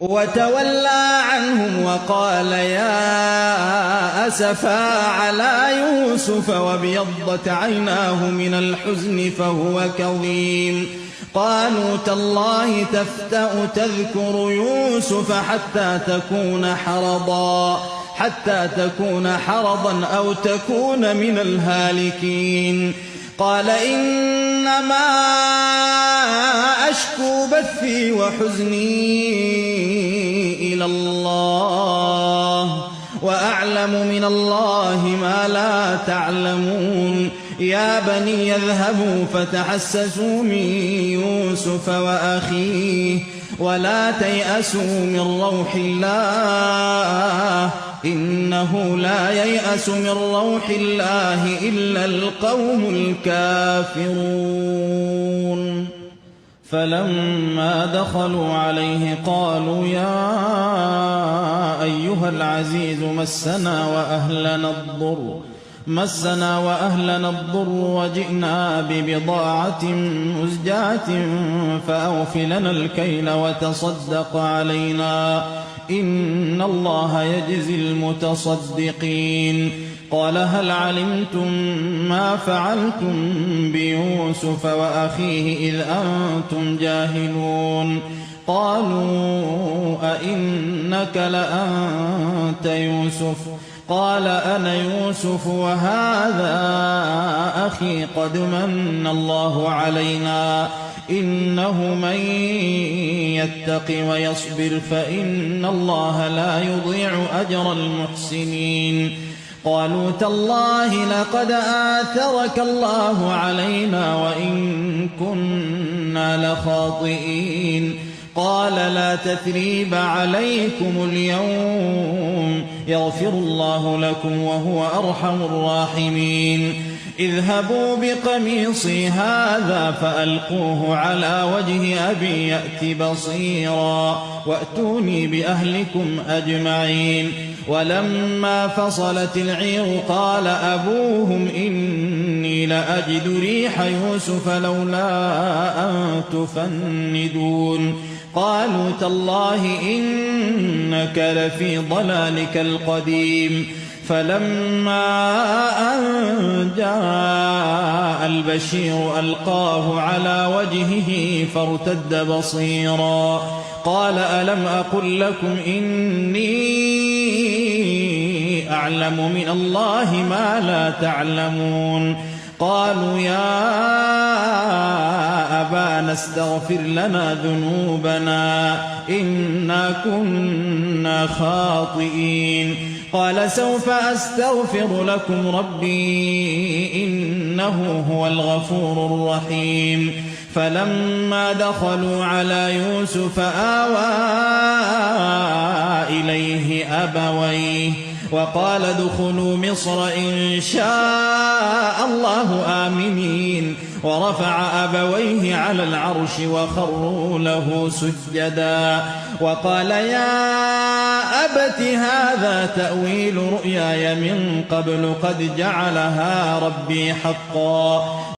وتولى عنهم وقال يا أسفا على يوسف وابيضت عيناه من الحزن فهو كظيم. قالوا تالله تفتأ تذكر يوسف حتى تكون حرضا أو تكون من الهالكين. قال إنما أشكو بثي وحزني إلى الله وأعلم من الله ما لا تعلمون. يا بني اذهبوا فتحسسوا من يوسف وأخيه ولا تيأسوا من روح الله إنه لا ييأس من روح الله إلا القوم الكافرون. فلما دخلوا عليه قالوا يا أيها العزيز مسنا وأهلنا الضر وجئنا ببضاعة مزجاة فأوف لنا الكيل وتصدق علينا إن الله يجزي المتصدقين. قال هل علمتم ما فعلتم بيوسف وأخيه إذ أنتم جاهلون؟ قالوا أئنك لأنت يوسف؟ قال أنا يوسف وهذا أخي قد من الله علينا إنه من يتق ويصبر فإن الله لا يضيع أجر المحسنين. قالوا تالله لقد آثرك الله علينا وإن كنا لخاطئين. قال لا تثريب عليكم اليوم يغفر الله لكم وهو أرحم الراحمين. اذهبوا بقميصي هذا فألقوه على وجه أبي يأت بصيرا وأتوني بأهلكم أجمعين. ولما فصلت العير قال أبوهم إني لأجد ريح يوسف لولا أن تفندون. قالوا تالله إنك لفي ضلالك القديم. فلما أن جاء البشير ألقاه على وجهه فارتد بصيرا قال ألم أقل لكم إني أعلم من الله ما لا تعلمون؟ قالوا يا أبانا استغفر لنا ذنوبنا إنا كنا خاطئين. قال سوف أستغفر لكم ربي إنه هو الغفور الرحيم. فلما دخلوا على يوسف آوى إليه أبويه وقال ادخلوا مصر إن شاء الله آمنين. ورفع أبويه على العرش وخروا له سجدا وقال يا أبت هذا تأويل رؤياي من قبل قد جعلها ربي حقا